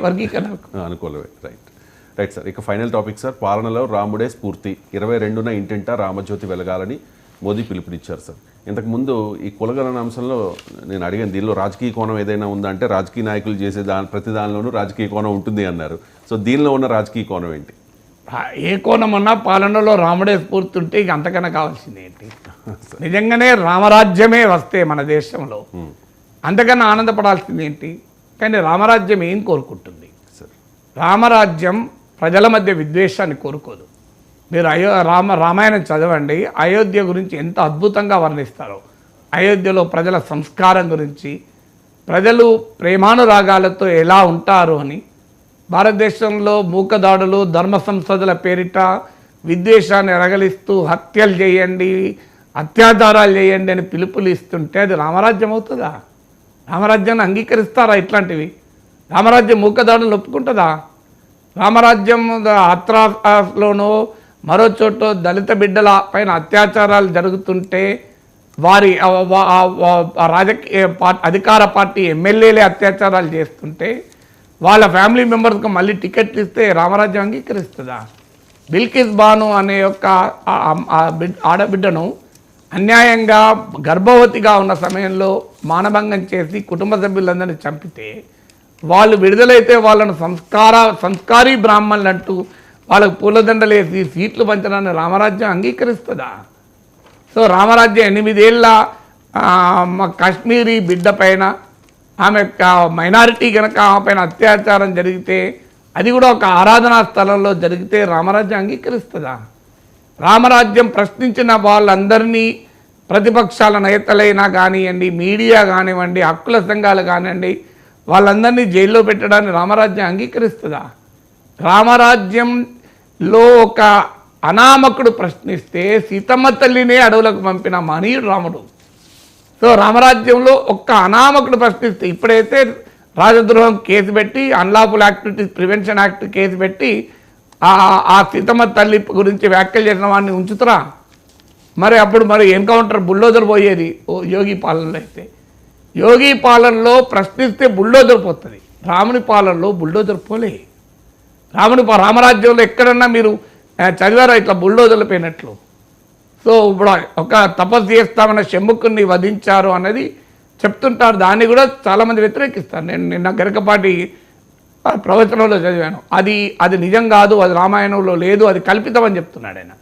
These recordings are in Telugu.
వర్గీకరణ అనుకూలమే. Right sir. ఇక ఫైనల్ టాపిక్ సార్. పాలనలో రాముడే స్ఫూర్తి 22న ఇంటింటా రామజ్యోతి వెలగాలని మోదీ పిలుపునిచ్చారు సార్. ఇంతకుముందు ఈ కులగణన అంశంలో నేను అడిగాను, దీనిలో రాజకీయ కోణం ఏదైనా ఉందా అంటే రాజకీయ నాయకులు చేసే ప్రతి దానిలోనూ రాజకీయ కోణం ఉంటుంది అన్నారు. సో దీనిలో ఉన్న రాజకీయ కోణం ఏంటి? ఏ కోణం ఉన్నా పాలనలో రాముడే స్ఫూర్తి ఉంటే ఇక అంతకన్నా కావాల్సింది ఏంటి? నిజంగానే రామరాజ్యమే వస్తే మన దేశంలో అంతకన్నా ఆనందపడాల్సింది ఏంటి? కానీ రామరాజ్యం ఏం కోరుకుంటుంది? రామరాజ్యం ప్రజల మధ్య విద్వేషాన్ని కోరుకోదు. మీరు రామాయణం చదవండి, అయోధ్య గురించి ఎంత అద్భుతంగా వర్ణిస్తారో. అయోధ్యలో ప్రజల సంస్కారం గురించి, ప్రజలు ప్రేమానురాగాలతో ఎలా ఉంటారు అని. భారతదేశంలో మూకదాడులు, ధర్మ సంస్థల పేరిట విద్వేషాన్ని రగలిస్తూ హత్యలు చేయండి, అత్యాచారాలు చేయండి అని పిలుపులు ఇస్తుంటే అది రామరాజ్యం అవుతుందా? రామరాజ్యాన్ని అంగీకరిస్తారా? ఇట్లాంటివి రామరాజ్యం మూకదాడులు ఒప్పుకుంటుందా? రామరాజ్యం ఆత్రాలోనో మరో చోట దళిత బిడ్డల పైన అత్యాచారాలు జరుగుతుంటే వారి రాజకీయ అధికార పార్టీ ఎమ్మెల్యేలే అత్యాచారాలు చేస్తుంటే వాళ్ళ ఫ్యామిలీ మెంబర్స్కి మళ్ళీ టికెట్లు ఇస్తే రామరాజ్యం అంగీకరిస్తుందా? బిల్కిస్ బాను అనే యొక్క ఆడబిడ్డను అన్యాయంగా గర్భవతిగా ఉన్న సమయంలో మానభంగం చేసి కుటుంబ సభ్యులందరినీ చంపితే వాళ్ళు విడుదలైతే వాళ్ళను సంస్కారీ బ్రాహ్మణులు అంటూ వాళ్ళకు పూలదండలు వేసి సీట్లు పంచడాన్ని రామరాజ్యం అంగీకరిస్తుందా? సో రామరాజ్యం 8 ఏళ్ళ కాశ్మీరీ బిడ్డ పైన, ఆమె మైనారిటీ కనుక ఆమె పైన అత్యాచారం జరిగితే, అది కూడా ఒక ఆరాధనా స్థలంలో జరిగితే రామరాజ్యం అంగీకరిస్తుందా? రామరాజ్యం ప్రశ్నించిన వాళ్ళందరినీ ప్రతిపక్షాల నేతలైనా కానివ్వండి, మీడియా కానివ్వండి, హక్కుల సంఘాలు కానివ్వండి, వాళ్ళందరినీ జైల్లో పెట్టడాన్ని రామరాజ్యం అంగీకరిస్తుందా? రామరాజ్యంలో ఒక అనామకుడు ప్రశ్నిస్తే సీతమ్మ తల్లినే అడవులకు పంపిన మహనీయుడు రాముడు. సో రామరాజ్యంలో ఒక్క అనామకుడు ప్రశ్నిస్తే, ఇప్పుడైతే రాజద్రోహం కేసు పెట్టి, unlawful activities prevention act case పెట్టి ఆ సీతమ్మ తల్లి గురించి వ్యాఖ్యలు చేసిన వాడిని ఉంచుతురా? మరి అప్పుడు ఎన్కౌంటర్ బుల్డోజర్ పోయేది యోగి పాలనలో. అయితే యోగి పాలనలో ప్రశ్నిస్తే బుల్డోజర్ పోతుంది, రాముని పాలనలో బుల్డోజర్ పోలే. రామరాజ్యంలో ఎక్కడన్నా మీరు చదివారా ఇట్లా బుల్డోజర్లు పోయినట్లు? సో ఇప్పుడు ఒక తపస్సు చేస్తామన్న శంభుకుని వధించారు అన్నది చెప్తుంటారు, దాన్ని కూడా చాలామంది వ్యతిరేకిస్తారు. నేను నిన్న గరికపాటి ప్రవచనంలో చదివాను, అది నిజం కాదు, అది రామాయణంలో లేదు, అది కల్పితం అని చెప్తున్నాడు ఆయన.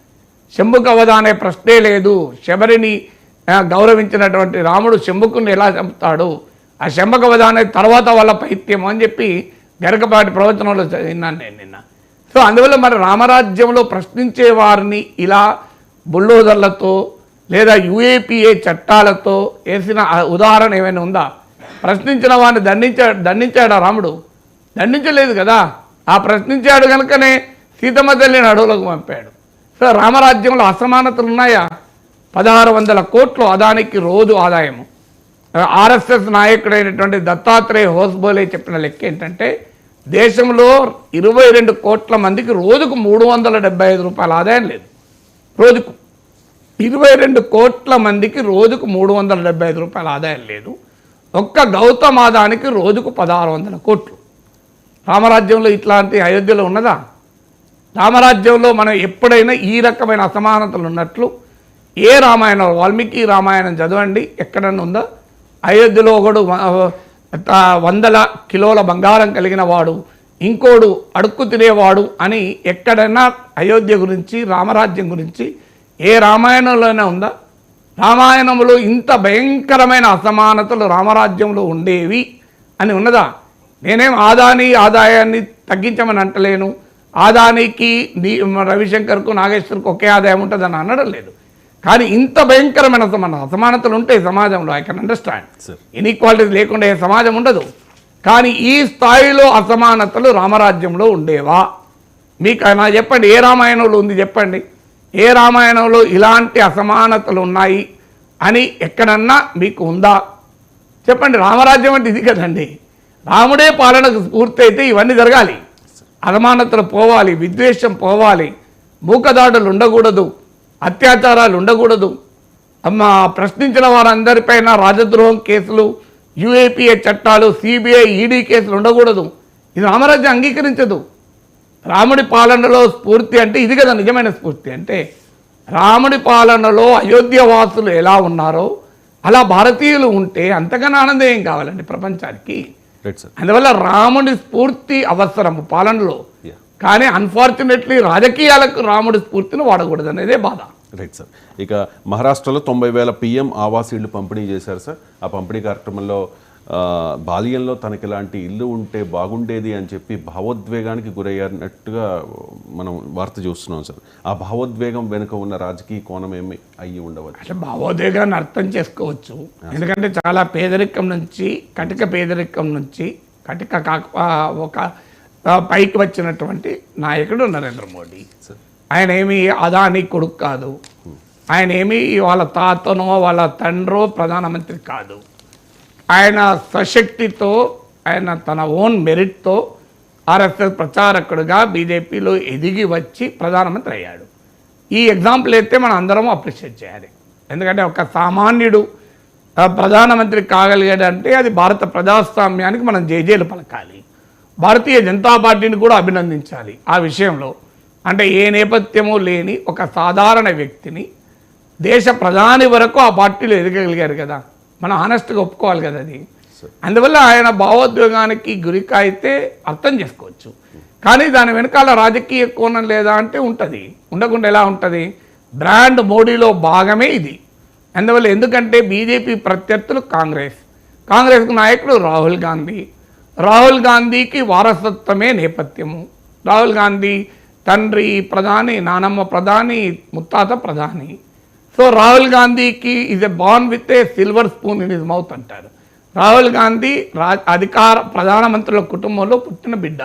శంభుక వధ అనే ప్రశ్నే లేదు. శబరిని గౌరవించినటువంటి రాముడు శంభుకుని ఎలా చంపుతాడు? ఆ శంభక వధ అనే తర్వాత వాళ్ళ పైత్యం అని చెప్పి గరికపాటి ప్రవచనంలో విన్నాను నేను నిన్న. సో అందువల్ల మరి రామరాజ్యంలో ప్రశ్నించే వారిని ఇలా బుల్డోజర్లతో లేదా యుఏపిఏ చట్టాలతో వేసిన ఉదాహరణ ఏమైనా ఉందా? ప్రశ్నించిన వారిని దండించాడా రాముడు? దండించలేదు కదా. ఆ ప్రశ్నించాడు కనుకనే సీతమ్మ తల్లిని అడవులకు పంపాడు. సో రామరాజ్యంలో అసమానతలు ఉన్నాయా? 1600 కోట్లు అదానికి రోజు ఆదాయము. ఆర్ఎస్ఎస్ నాయకుడైనటువంటి దత్తాత్రేయ హోస్బోలే చెప్పిన లెక్క ఏంటంటే, దేశంలో 22 కోట్ల మందికి రోజుకు 375 రూపాయల ఆదాయం లేదు. రోజుకు 22 కోట్ల మందికి రోజుకు 375 రూపాయల ఆదాయం లేదు. ఒక్క గౌతమ్ ఆదానికి రోజుకు 1600 కోట్లు. రామరాజ్యంలో ఇట్లాంటి అయోధ్యలో ఉన్నదా? రామరాజ్యంలో మనం ఎప్పుడైనా ఈ రకమైన అసమానతలు ఉన్నట్లు ఏ రామాయణం, వాల్మీకి రామాయణం చదవండి, ఎక్కడన్నా ఉందా? అయోధ్యలో ఒకడు 100 కిలోల బంగారం కలిగిన వాడు, ఇంకోడు అడుక్కు తినేవాడు అని ఎక్కడైనా అయోధ్య గురించి, రామరాజ్యం గురించి ఏ రామాయణంలోనే ఉందా? రామాయణంలో ఇంత భయంకరమైన అసమానతలు రామరాజ్యంలో ఉండేవి అని ఉన్నదా? నేనేం ఆదాయాన్ని తగ్గించమని అంటలేను. ఆదానికి రవిశంకర్కు, నాగేశ్వర్కు ఒకే ఆదాయం ఉంటుందని అనడం లేదు. కానీ ఇంత భయంకరమైన అసమానతలు ఉంటాయి సమాజంలో. I can understand. ఇన్ఈక్వాలిటీస్ లేకుండా ఏ సమాజం ఉండదు. కానీ ఈ స్థాయిలో అసమానతలు రామరాజ్యంలో ఉండేవా? మీకు నా చెప్పండి, ఏ రామాయణంలో ఉంది చెప్పండి? ఏ రామాయణంలో ఇలాంటి అసమానతలు ఉన్నాయి అని ఎక్కడన్నా మీకు ఉందా చెప్పండి. రామరాజ్యం అంటే ఇది కదండి. రాముడే పాలనకు స్ఫూర్తి అయితే ఇవన్నీ జరగాలి. అసమానతలు పోవాలి, విద్వేషం పోవాలి, మూకదాడులు ఉండకూడదు, అత్యాచారాలు ఉండకూడదు, ప్రశ్నించిన వారందరిపైన రాజద్రోహం కేసులు, యుఏపిఏ చట్టాలు, సిబిఐ, ఈడీ కేసులు ఉండకూడదు. ఇది రామరాజ్యం అంగీకరించదు. రాముడి పాలనలో స్ఫూర్తి అంటే ఇది కదా నిజమైన స్ఫూర్తి అంటే. రాముడి పాలనలో అయోధ్య వాసులు ఎలా ఉన్నారో అలా భారతీయులు ఉంటే అంతకన్నా ఆనందం ఏం కావాలండి ప్రపంచానికి. Right sir. అందువల్ల రాముడి స్ఫూర్తి అవసరము పాలనలో, యా. కానీ అన్ఫార్చునేట్లీ రాజకీయాలకు రాముడి స్ఫూర్తిని వాడకూడదు అనేదే బాధ. Right sir. ఇక మహారాష్ట్రలో 90,000 PM ఆవాస్ ఇళ్ళు పంపిణీ చేశారు సార్. ఆ పంపిణీ కార్యక్రమంలో బాల్యంలో తనకి ఇలాంటి ఇల్లు ఉంటే బాగుండేది అని చెప్పి భావోద్వేగానికి గురయ్యారన్నట్టుగా మనం వార్త చూస్తున్నాం సార్. ఆ భావోద్వేగం వెనుక ఉన్న రాజకీయ కోణం ఏమి అయ్యి ఉండవచ్చు? అంటే భావోద్వేగాన్ని అర్థం చేసుకోవచ్చు. ఎందుకంటే చాలా పేదరికం నుంచి, కటిక పేదరికం నుంచి ఒక పైకి వచ్చినటువంటి నాయకుడు నరేంద్ర మోడీ. ఆయన ఏమి అదాని కొడుకు కాదు, ఆయన ఏమి వాళ్ళ తాతనో వాళ్ళ తండ్రో ప్రధానమంత్రి కాదు. ఆయన స్వశక్తితో, ఆయన తన ఓన్ మెరిట్తో ఆర్ఎస్ఎస్ ప్రచారకుడుగా బీజేపీలో ఎదిగి వచ్చి ప్రధానమంత్రి అయ్యాడు. ఈ ఎగ్జాంపుల్ అయితే మనం అందరం అప్రిషియేట్ చేయాలి. ఎందుకంటే ఒక సామాన్యుడు ప్రధానమంత్రి కాగలిగాడంటే అది భారత ప్రజాస్వామ్యానికి మనం జేజేలు పలకాలి. భారతీయ జనతా పార్టీని కూడా అభినందించాలి ఆ విషయంలో. అంటే ఏ నేపథ్యమూ లేని ఒక సాధారణ వ్యక్తిని దేశ ప్రధాని వరకు ఆ పార్టీలో ఎదగగలిగారు కదా, మనం ఆనెస్ట్గా ఒప్పుకోవాలి కదా అది. అందువల్ల ఆయన భావోద్వేగానికి గురికైతే అర్థం చేసుకోవచ్చు. కానీ దాని వెనకాల రాజకీయ కోణం లేదా అంటే ఉంటుంది. ఉండకుండా ఎలా ఉంటుంది? బ్రాండ్ మోడీలో భాగమే ఇది. అందువల్ల ఎందుకంటే బీజేపీ ప్రత్యర్థులు కాంగ్రెస్కు నాయకుడు రాహుల్ గాంధీకి వారసత్వమే నేపథ్యము. రాహుల్ గాంధీ తండ్రి ప్రధాని, నానమ్మ ప్రధాని, ముత్తాత ప్రధాని. సో రాహుల్ గాంధీకి is a born with a silver spoon in his mouth అంటారు. రాహుల్ గాంధీ ప్రధానమంత్రుల కుటుంబంలో పుట్టిన బిడ్డ,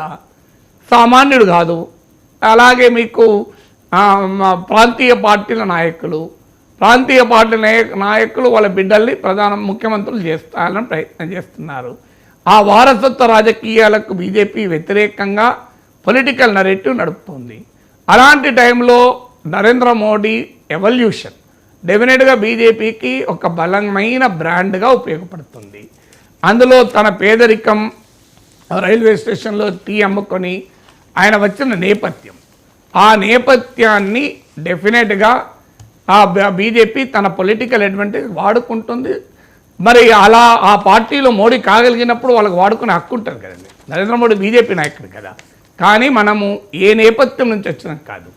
సామాన్యుడు కాదు. అలాగే మీకు ప్రాంతీయ పార్టీల నాయకులు వాళ్ళ బిడ్డల్ని ముఖ్యమంత్రులు చేస్తారని ప్రయత్నం చేస్తున్నారు. ఆ వారసత్వ రాజకీయాలకు బీజేపీ వ్యతిరేకంగా పొలిటికల్ నరేటివ్ నడుపుతుంది. అలాంటి టైంలో నరేంద్ర మోడీ ఎవల్యూషన్ డెఫినెట్గా బీజేపీకి ఒక బలమైన బ్రాండ్గా ఉపయోగపడుతుంది. అందులో తన పేదరికం, రైల్వే స్టేషన్లో టీ అమ్ముకొని ఆయన వచ్చిన నేపథ్యం, ఆ నేపథ్యాన్ని డెఫినెట్గా ఆ బీజేపీ తన పొలిటికల్ అడ్వాంటేజ్ వాడుకుంటుంది. మరి అలా ఆ పార్టీలో మోడీ కాగలిగినప్పుడు వాళ్ళకి వాడుకునే హక్కు ఉంటుంది కదండి. నరేంద్ర మోడీ బీజేపీ నాయకుడు కదా. కానీ మనము ఏ నేపథ్యం నుంచి వచ్చినాం కాదు.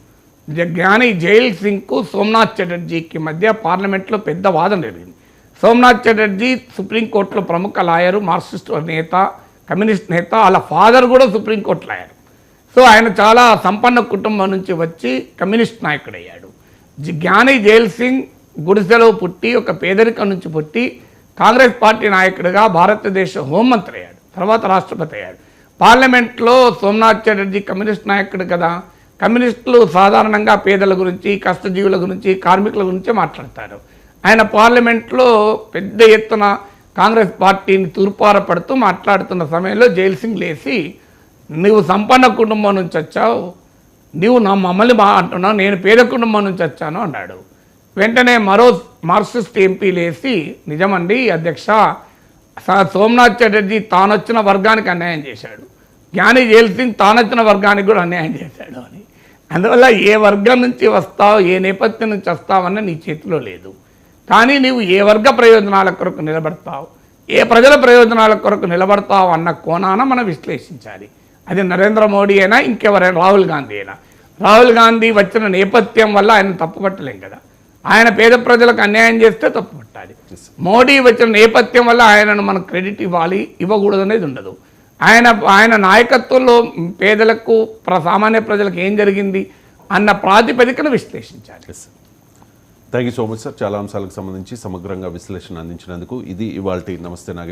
జ్ఞాని జైల్ సింగ్కు సోమనాథ్ చటర్జీకి మధ్య పార్లమెంట్లో పెద్ద వాదన జరిగింది. సోమనాథ్ చటర్జీ సుప్రీంకోర్టులో ప్రముఖ లాయరు, మార్క్సిస్ట్ నేత, కమ్యూనిస్ట్ నేత. వాళ్ళ ఫాదర్ కూడా సుప్రీంకోర్టు లాయరు. సో ఆయన చాలా సంపన్న కుటుంబం నుంచి వచ్చి కమ్యూనిస్ట్ నాయకుడు అయ్యాడు. జ్ఞాని జైల్ సింగ్ గుడిసెలో పుట్టి, ఒక పేదరికం నుంచి పుట్టి కాంగ్రెస్ పార్టీ నాయకుడిగా భారతదేశ హోంమంత్రి అయ్యాడు, తర్వాత రాష్ట్రపతి అయ్యాడు. పార్లమెంట్లో సోమనాథ్ చటర్జీ కమ్యూనిస్ట్ నాయకుడు కదా. కమ్యూనిస్టులు సాధారణంగా పేదల గురించి, కష్టజీవుల గురించి, కార్మికుల గురించి మాట్లాడతారు. ఆయన పార్లమెంట్లో పెద్ద ఎత్తున కాంగ్రెస్ పార్టీని తూర్పారపడుతూ మాట్లాడుతున్న సమయంలో జైల్ సింగ్ లేచి, నువ్వు సంపన్న కుటుంబం నుంచి వచ్చావు, నువ్వు మమ్మల్ని అంటున్నావు, నేను పేద కుటుంబం నుంచి వచ్చాను అన్నాడు. వెంటనే మరో మార్క్సిస్ట్ ఎంపీ లేచి, నిజమండి అధ్యక్ష, సోమనాథ్ చటర్జీ తానొచ్చిన వర్గానికి అన్యాయం చేశాడు, జ్ఞాని జైల్ సింగ్ తానొచ్చిన వర్గానికి కూడా అన్యాయం చేశాడు అని. అందువల్ల ఏ వర్గం నుంచి వస్తావు, ఏ నేపథ్యం నుంచి వస్తావన్న నీ చేతిలో లేదు. కానీ నీవు ఏ వర్గ ప్రయోజనాల కొరకు నిలబడతావు, ఏ ప్రజల ప్రయోజనాల కొరకు నిలబడతావు అన్న కోణాన మనం విశ్లేషించాలి. అది నరేంద్ర మోడీ అయినా ఇంకెవరైనా, రాహుల్ గాంధీ అయినా. రాహుల్ గాంధీ వచ్చిన నేపథ్యం వల్ల ఆయన తప్పుపట్టలేం కదా. ఆయన పేద ప్రజలకు అన్యాయం చేస్తే తప్పుపట్టాలి. మోడీ వచ్చిన నేపథ్యం వల్ల ఆయనను మనం క్రెడిట్ ఇవ్వాలి, ఇవ్వకూడదు అనేది ఉండదు. ఆయన నాయకత్వంలో పేదలకు, సామాన్య ప్రజలకు ఏం జరిగింది అన్న ప్రాతిపదికను విశ్లేషించాలి. Thank you so much sir. చాలా అంశాలకు సంబంధించి సమగ్రంగా విశ్లేషణ అందించినందుకు. ఇది ఇవాల్టి నమస్తే నాగేశ్వర.